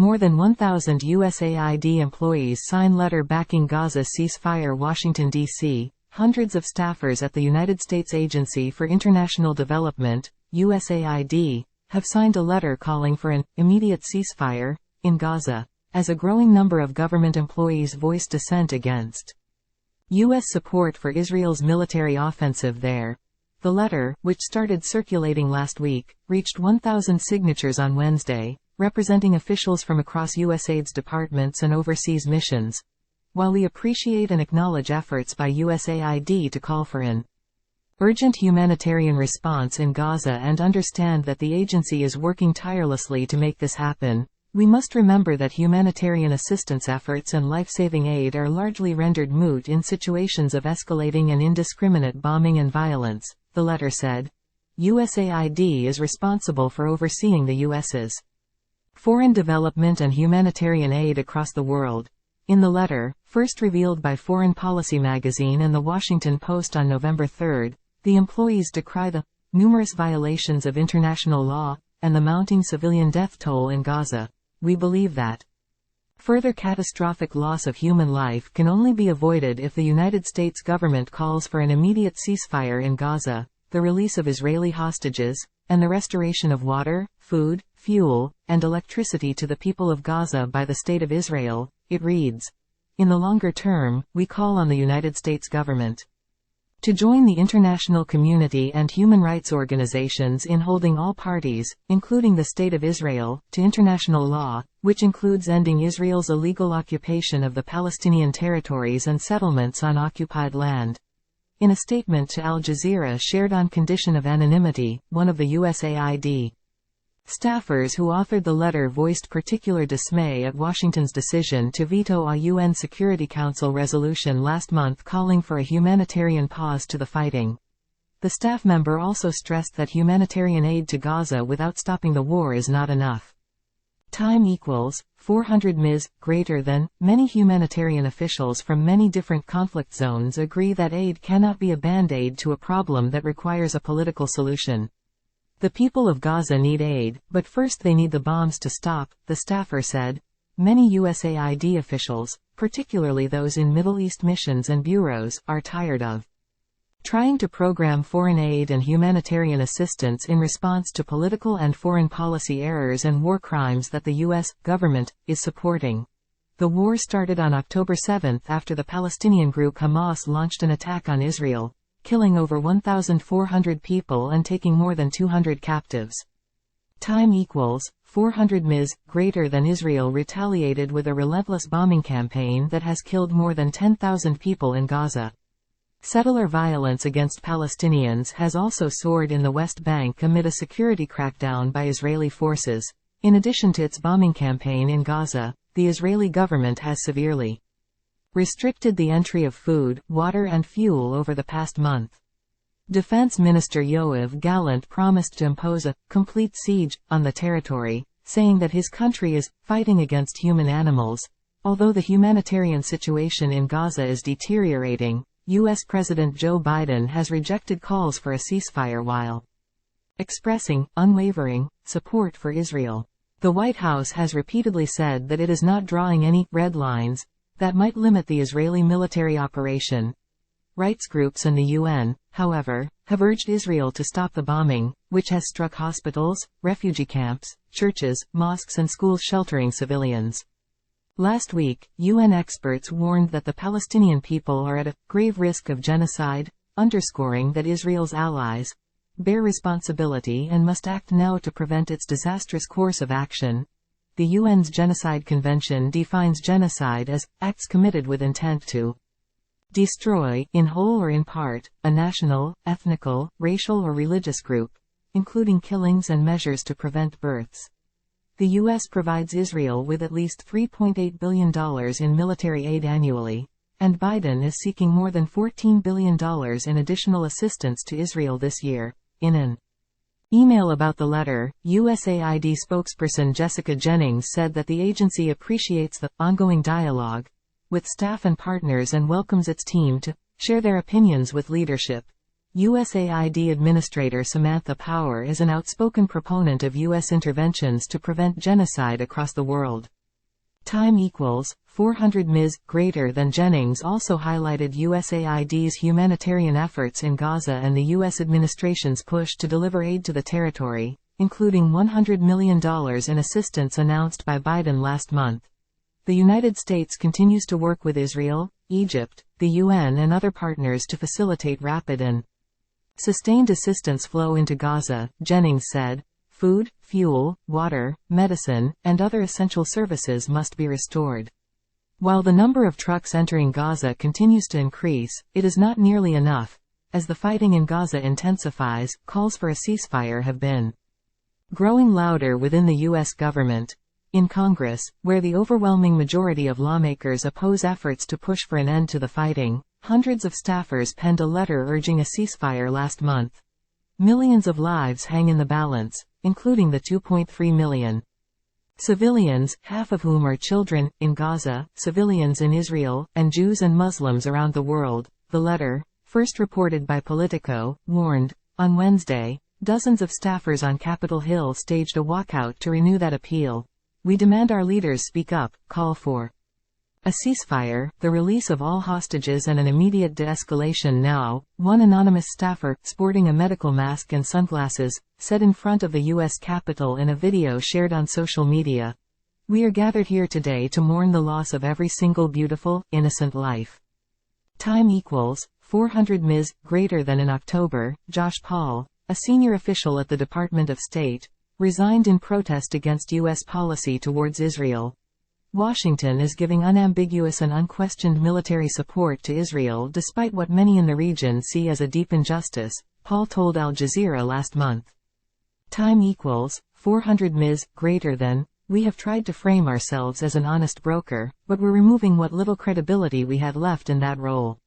More than 1,000 USAID employees sign letter backing Gaza ceasefire. Washington, D.C. Hundreds of staffers at the United States Agency for International Development, USAID, have signed a letter calling for an immediate ceasefire in Gaza, as a growing number of government employees voiced dissent against U.S. support for Israel's military offensive there. The letter, which started circulating last week, reached 1,000 signatures on Wednesday, representing officials from across USAID's departments and overseas missions. While we appreciate and acknowledge efforts by USAID to call for an urgent humanitarian response in Gaza and understand that the agency is working tirelessly to make this happen, we must remember that humanitarian assistance efforts and life-saving aid are largely rendered moot in situations of escalating and indiscriminate bombing and violence, the letter said. USAID is responsible for overseeing the U.S.'s foreign development and humanitarian aid across the world. In the letter, first revealed by Foreign Policy magazine and The Washington Post on November 3, the employees decry the numerous violations of international law and the mounting civilian death toll in Gaza. We believe that further catastrophic loss of human life can only be avoided if the United States government calls for an immediate ceasefire in Gaza, the release of Israeli hostages, and the restoration of water, food, fuel, and electricity to the people of Gaza by the State of Israel, it reads. In the longer term, we call on the United States government to join the international community and human rights organizations in holding all parties, including the State of Israel, to international law, which includes ending Israel's illegal occupation of the Palestinian territories and settlements on occupied land. In a statement to Al Jazeera shared on condition of anonymity, one of the USAID staffers who authored the letter voiced particular dismay at Washington's decision to veto a UN Security Council resolution last month calling for a humanitarian pause to the fighting. The staff member also stressed that humanitarian aid to Gaza without stopping the war is not enough. Time equals 400 ms. Greater than. Many humanitarian officials from many different conflict zones agree that aid cannot be a band-aid to a problem that requires a political solution. The people of Gaza need aid, but first they need the bombs to stop, the staffer said. Many USAID officials, particularly those in Middle East missions and bureaus, are tired of trying to program foreign aid and humanitarian assistance in response to political and foreign policy errors and war crimes that the U.S. government is supporting. The war started on October 7 after the Palestinian group Hamas launched an attack on Israel, killing over 1,400 people and taking more than 200 captives. Time equals 400 ms. Greater than. Israel retaliated with a relentless bombing campaign that has killed more than 10,000 people in Gaza. Settler violence against Palestinians has also soared in the West Bank amid a security crackdown by Israeli forces. In addition to its bombing campaign in Gaza, the Israeli government has severely restricted the entry of food, water and fuel over the past month. Defense Minister Yoav Gallant promised to impose a complete siege on the territory, saying that his country is fighting against human animals. Although the humanitarian situation in Gaza is deteriorating, U.S. President Joe Biden has rejected calls for a ceasefire while expressing unwavering support for Israel. The White House has repeatedly said that it is not drawing any red lines that might limit the Israeli military operation. Rights groups and the UN, however, have urged Israel to stop the bombing, which has struck hospitals, refugee camps, churches, mosques and schools sheltering civilians. Last week, UN experts warned that the Palestinian people are at a grave risk of genocide, underscoring that Israel's allies bear responsibility and must act now to prevent its disastrous course of action. The UN's Genocide Convention defines genocide as acts committed with intent to destroy, in whole or in part, a national, ethnical, racial or religious group, including killings and measures to prevent births. The U.S. provides Israel with at least $3.8 billion in military aid annually, and Biden is seeking more than $14 billion in additional assistance to Israel this year. In an email about the letter, USAID spokesperson Jessica Jennings said that the agency appreciates the ongoing dialogue with staff and partners and welcomes its team to share their opinions with leadership. USAID Administrator Samantha Power is an outspoken proponent of U.S. interventions to prevent genocide across the world. Time equals 400 Ms. Greater than Jennings also highlighted USAID's humanitarian efforts in Gaza and the U.S. administration's push to deliver aid to the territory, including $100 million in assistance announced by Biden last month. The United States continues to work with Israel, Egypt, the UN and other partners to facilitate rapid and sustained assistance flow into Gaza, Jennings said. Food, fuel, water, medicine, and other essential services must be restored. While the number of trucks entering Gaza continues to increase, it is not nearly enough. As the fighting in Gaza intensifies, calls for a ceasefire have been growing louder within the U.S. government. In Congress, where the overwhelming majority of lawmakers oppose efforts to push for an end to the fighting, hundreds of staffers penned a letter urging a ceasefire last month. Millions of lives hang in the balance, including the 2.3 million civilians, half of whom are children, in Gaza, civilians in Israel, and Jews and Muslims around the world. The letter, first reported by Politico, warned, on Wednesday, dozens of staffers on Capitol Hill staged a walkout to renew that appeal. We demand our leaders speak up, call for a ceasefire, the release of all hostages and an immediate de-escalation now, one anonymous staffer, sporting a medical mask and sunglasses, said in front of the U.S. Capitol in a video shared on social media. We are gathered here today to mourn the loss of every single beautiful, innocent life. Time equals 400 Ms. Greater than in October, Josh Paul, a senior official at the Department of State, resigned in protest against U.S. policy towards Israel. Washington is giving unambiguous and unquestioned military support to Israel despite what many in the region see as a deep injustice, Paul told Al Jazeera last month. Time equals 400 Ms. Greater than, we have tried to frame ourselves as an honest broker, but we're removing what little credibility we had left in that role.